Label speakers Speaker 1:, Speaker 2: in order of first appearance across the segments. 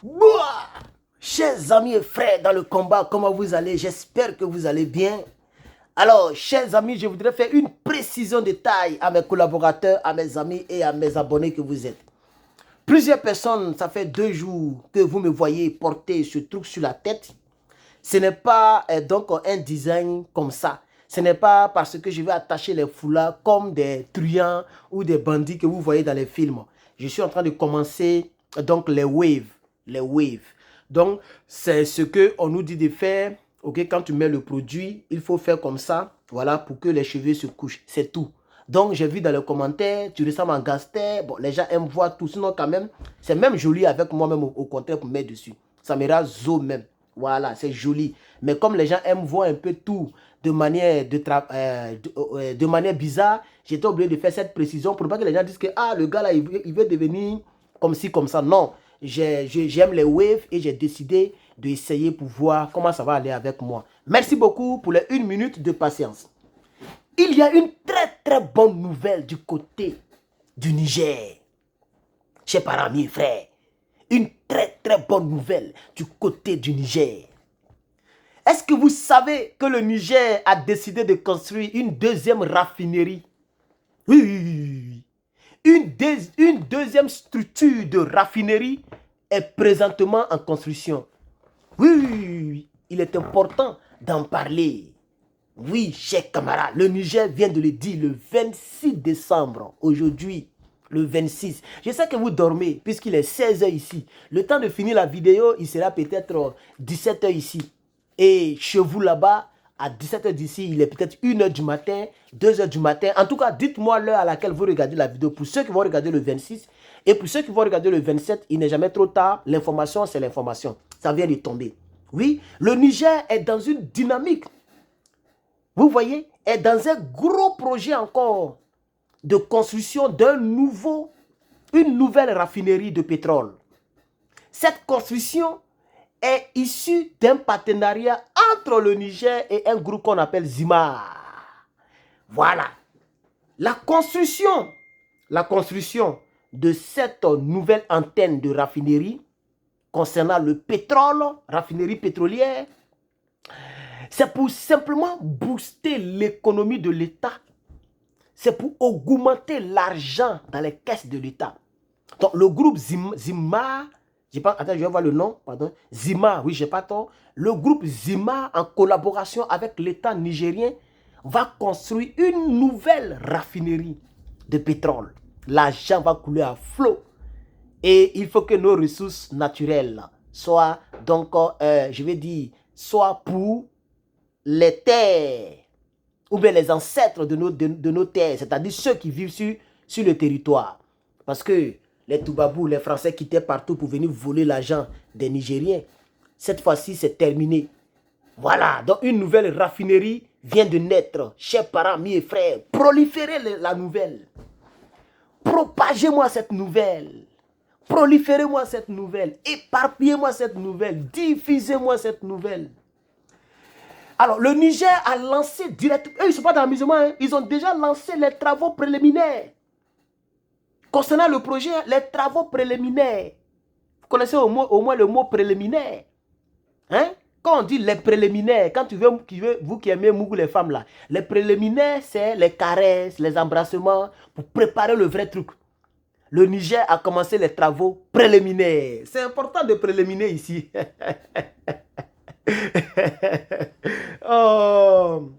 Speaker 1: Boah! Chers amis et frères dans le combat, comment vous allez? J'espère que vous allez bien. Alors, chers amis, je voudrais faire une précision de taille à mes collaborateurs, à mes amis et à mes abonnés que vous êtes. Plusieurs personnes, ça fait 2 jours que vous me voyez porter ce truc sur la tête. Ce n'est pas donc un design comme ça. Ce n'est pas parce que je vais attacher les foulards comme des truands ou des bandits que vous voyez dans les films. Je suis en train de commencer donc les waves. Les waves. Donc, c'est ce qu'on nous dit de faire. Ok, quand tu mets le produit, il faut faire comme ça. Voilà, pour que les cheveux se couchent. C'est tout. Donc, j'ai vu dans les commentaires, tu ressembles à un gangster. Bon, les gens aiment voir tout. Sinon, quand même, c'est même joli avec moi-même au contraire pour mettre dessus. Ça me rend zo même. Voilà, c'est joli. Mais comme les gens aiment voir un peu tout de manière, de manière bizarre, j'étais obligé de faire cette précision pour pas que les gens disent que ah, le gars là, il veut devenir comme ci, comme ça. Non, j'aime les waves et j'ai décidé d'essayer pour voir comment ça va aller avec moi. Merci beaucoup pour les 1 minute de patience. Il y a une très très bonne nouvelle du côté du Niger. Chers parents, amis et frères, une très très bonne nouvelle du côté du Niger. Est-ce que vous savez que le Niger a décidé de construire une deuxième raffinerie? Oui, oui, oui. Une deuxième structure de raffinerie est présentement en construction. Oui, oui, oui, oui. Il est important d'en parler. Oui, chers camarades, le Niger vient de le dire le 26 décembre, aujourd'hui, le 26. Je sais que vous dormez, puisqu'il est 16 h ici. Le temps de finir la vidéo, il sera peut-être 17 h ici. Et chez vous là-bas, à 17 h d'ici, il est peut-être 1 h du matin, 2 h du matin. En tout cas, dites-moi l'heure à laquelle vous regardez la vidéo. Pour ceux qui vont regarder le 26 et pour ceux qui vont regarder le 27, il n'est jamais trop tard. L'information, c'est l'information. Ça vient de tomber. Oui, le Niger est dans une dynamique. Vous voyez, est dans un gros projet encore de construction une nouvelle raffinerie de pétrole. Cette construction est issue d'un partenariat entre le Niger et un groupe qu'on appelle Zimar. Voilà. La construction de cette nouvelle antenne de raffinerie concernant le pétrole, raffinerie pétrolière, c'est pour simplement booster l'économie de l'État. C'est pour augmenter l'argent dans les caisses de l'État. Donc, le groupe Zimar, attends, je vais voir le nom, pardon. Zimar, oui, j'ai pas tort. Le groupe Zimar, en collaboration avec l'État nigérien, va construire une nouvelle raffinerie de pétrole. L'argent va couler à flot. Et il faut que nos ressources naturelles soient, donc, je vais dire, soient pour les terres, ou bien les ancêtres de nos terres, c'est-à-dire ceux qui vivent sur le territoire. Parce que les Toubabous, les Français quittaient partout pour venir voler l'argent des Nigériens. Cette fois-ci, c'est terminé. Voilà, donc une nouvelle raffinerie vient de naître. Chers parents, amis et frères, proliférez la nouvelle. Propagez-moi cette nouvelle. Proliférez-moi cette nouvelle. Éparpillez-moi cette nouvelle. Diffusez-moi cette nouvelle. Alors, le Niger a lancé directement, eux, ils ne sont pas dans l'amusement, hein, ils ont déjà lancé les travaux préliminaires. Concernant le projet, les travaux préliminaires. Vous connaissez au moins le mot préliminaire. Hein? Quand on dit les préliminaires, quand vous qui aimez Mougou les femmes là, les préliminaires, c'est les caresses, les embrassements, pour préparer le vrai truc. Le Niger a commencé les travaux préliminaires. C'est important de préliminer ici. Oh.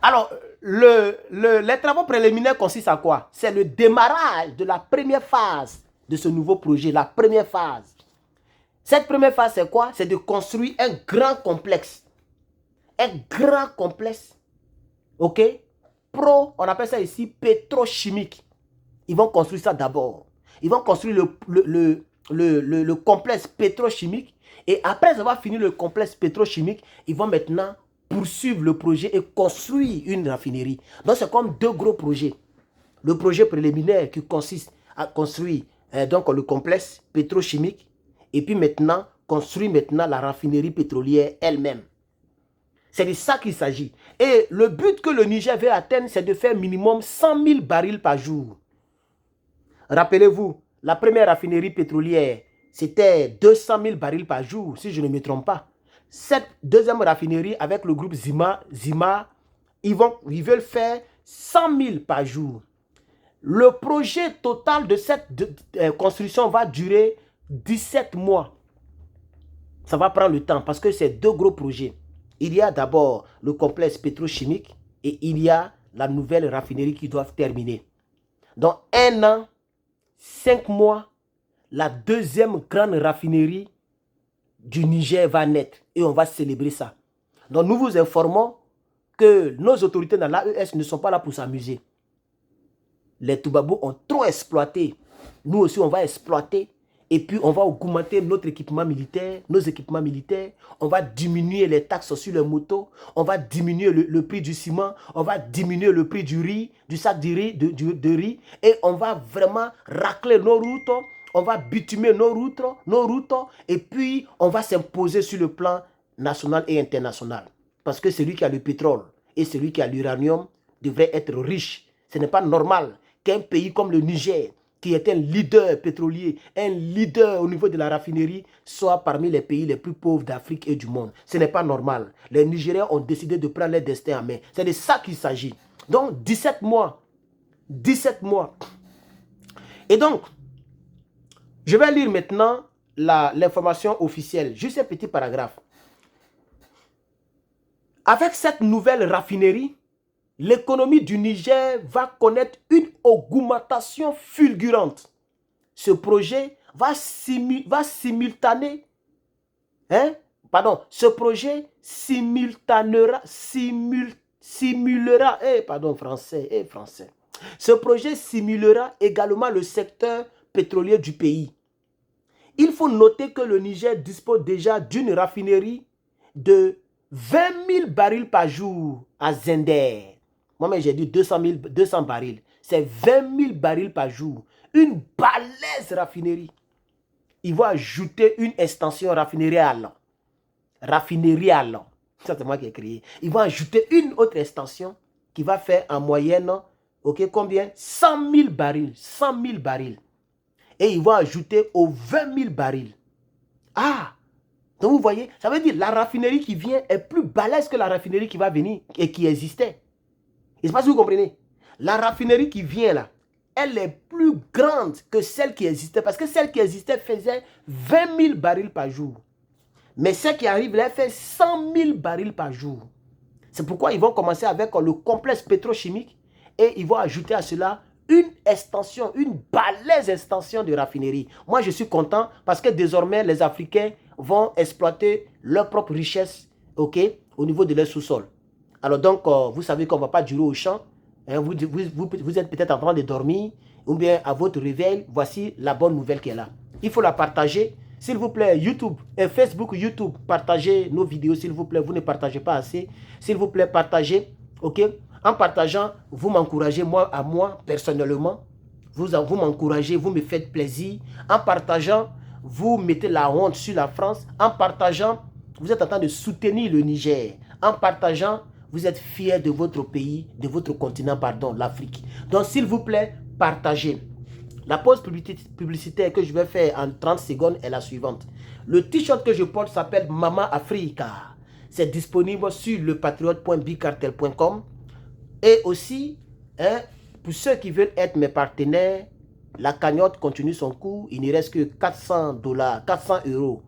Speaker 1: Alors, les travaux préliminaires consistent à quoi? C'est le démarrage de la première phase de ce nouveau projet, la première phase. Cette première phase, c'est quoi? C'est de construire un grand complexe. Un grand complexe. OK? On appelle ça ici pétrochimique. Ils vont construire ça d'abord. Ils vont construire le complexe pétrochimique. Et après avoir fini le complexe pétrochimique, ils vont maintenant poursuivre le projet et construire une raffinerie. Donc, c'est comme 2 gros projets. Le projet préliminaire qui consiste à construire donc le complexe pétrochimique et puis maintenant, construire maintenant la raffinerie pétrolière elle-même. C'est de ça qu'il s'agit. Et le but que le Niger veut atteindre, c'est de faire minimum 100 000 barils par jour. Rappelez-vous, la première raffinerie pétrolière c'était 200 000 barils par jour, si je ne me trompe pas. Cette deuxième raffinerie avec le groupe Zima, ils veulent faire 100 000 par jour. Le projet total de cette construction va durer 17 mois. Ça va prendre le temps parce que c'est deux gros projets. Il y a d'abord le complexe pétrochimique et il y a la nouvelle raffinerie qui doit terminer. Dans 1 an, 5 mois, la deuxième grande raffinerie du Niger va naître et on va célébrer ça. Donc nous vous informons que nos autorités dans l'AES ne sont pas là pour s'amuser. Les Toubabos ont trop exploité. Nous aussi, on va exploiter. Et puis, on va augmenter notre équipement militaire, nos équipements militaires. On va diminuer les taxes sur les motos. On va diminuer le prix du ciment. On va diminuer le prix du riz, du sac de riz. Et on va vraiment racler nos routes. On va bitumer nos routes. Et puis, on va s'imposer sur le plan national et international. Parce que celui qui a le pétrole et celui qui a l'uranium devrait être riche. Ce n'est pas normal qu'un pays comme le Niger, qui est un leader pétrolier, un leader au niveau de la raffinerie, soit parmi les pays les plus pauvres d'Afrique et du monde. Ce n'est pas normal. Les Nigériens ont décidé de prendre leur destin en main. C'est de ça qu'il s'agit. Donc, 17 mois. 17 mois. Et donc, je vais lire maintenant l'information officielle. Juste un petit paragraphe. Avec cette nouvelle raffinerie, l'économie du Niger va connaître une augmentation fulgurante. Ce projet simultanera, Ce projet simulera également le secteur pétrolier du pays. Il faut noter que le Niger dispose déjà d'une raffinerie de 20 000 barils par jour à Zender. Moi, j'ai dit 200 barils. C'est 20 000 barils par jour. Une balèze raffinerie. Ils vont ajouter une extension raffinerie à l'an. Raffinerie à l'an. Ça, c'est moi qui ai créé. Ils vont ajouter une autre extension qui va faire en moyenne, combien? 100 000 barils. 100 000 barils. Et ils vont ajouter aux 20 000 barils. Ah! Donc, vous voyez, ça veut dire la raffinerie qui vient est plus balèze que la raffinerie qui va venir et qui existait. Je ne sais pas si vous comprenez. La raffinerie qui vient là, elle est plus grande que celle qui existait. Parce que celle qui existait faisait 20 000 barils par jour. Mais celle qui arrive là, elle fait 100 000 barils par jour. C'est pourquoi ils vont commencer avec le complexe pétrochimique. Et ils vont ajouter à cela une extension, une balèze extension de raffinerie. Moi, je suis content parce que désormais, les Africains vont exploiter leur propre richesse, au niveau de leur sous-sol. Alors donc, vous savez qu'on ne va pas durer au champ. Hein, vous êtes peut-être en train de dormir ou bien à votre réveil. Voici la bonne nouvelle qui est là. Il faut la partager. S'il vous plaît, YouTube et Facebook, YouTube, partagez nos vidéos, s'il vous plaît. Vous ne partagez pas assez. S'il vous plaît, partagez. OK? En partageant, vous m'encouragez, moi, personnellement. Vous m'encouragez, vous me faites plaisir. En partageant, vous mettez la honte sur la France. En partageant, vous êtes en train de soutenir le Niger. En partageant, vous êtes fiers de votre pays, de votre continent, pardon, l'Afrique. Donc, s'il vous plaît, partagez. La pause publicitaire que je vais faire en 30 secondes est la suivante. Le t-shirt que je porte s'appelle Mama Africa. C'est disponible sur lepatriote.bicartel.com. Et aussi, pour ceux qui veulent être mes partenaires, la cagnotte continue son cours. Il ne reste que 400 $, 400 €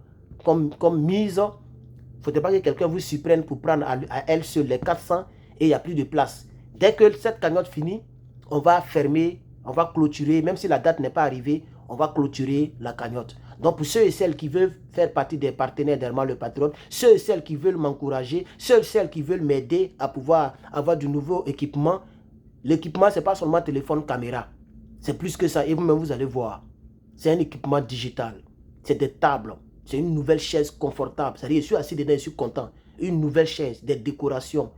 Speaker 1: comme mise. Il ne faudrait pas que quelqu'un vous surprenne pour prendre à elle seule les 400 et il n'y a plus de place. Dès que cette cagnotte finit, on va fermer, on va clôturer, même si la date n'est pas arrivée, on va clôturer la cagnotte. Donc pour ceux et celles qui veulent faire partie des partenaires d'Herman le Patriote, ceux et celles qui veulent m'encourager, ceux et celles qui veulent m'aider à pouvoir avoir du nouveau équipement, l'équipement ce n'est pas seulement téléphone, caméra. C'est plus que ça et vous-même vous allez voir. C'est un équipement digital, c'est des tables. C'est une nouvelle chaise confortable. C'est-à-dire, je suis assis dedans, je suis content. Une nouvelle chaise, des décorations.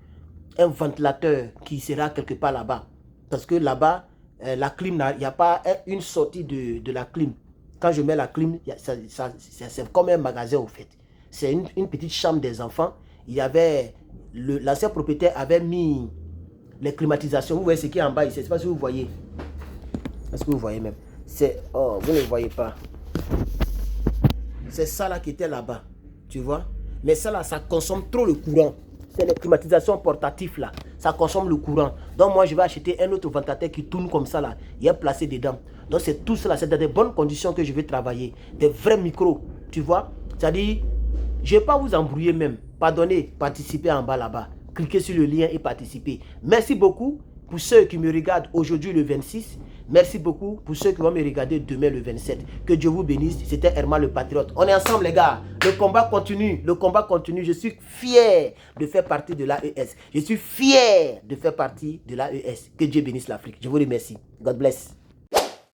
Speaker 1: Un ventilateur qui sera quelque part là-bas. Parce que là-bas, la clim, il n'y a pas une sortie de la clim. Quand je mets la clim, c'est comme un magasin au fait. C'est une petite chambre des enfants. Il y avait, l'ancien propriétaire avait mis les climatisations. Vous voyez ce qui est en bas ici. Je ne sais pas si vous voyez. Est-ce que vous voyez même? Oh, vous ne voyez pas. C'est ça là qui était là-bas. Tu vois? Mais ça là, ça consomme trop le courant. C'est les climatisations portatives là. Ça consomme le courant. Donc moi, je vais acheter un autre ventilateur qui tourne comme ça là. Il est placé dedans. Donc c'est tout cela. C'est dans des bonnes conditions que je vais travailler. Des vrais micros. Tu vois? C'est-à-dire, je ne vais pas vous embrouiller même. Pardonnez, participez en bas là-bas. Cliquez sur le lien et participez. Merci beaucoup pour ceux qui me regardent aujourd'hui le 26. Merci beaucoup pour ceux qui vont me regarder demain le 27. Que Dieu vous bénisse. C'était Herman le Patriote. On est ensemble les gars. Le combat continue. Le combat continue. Je suis fier de faire partie de l'AES. Je suis fier de faire partie de l'AES. Que Dieu bénisse l'Afrique. Je vous remercie. God bless.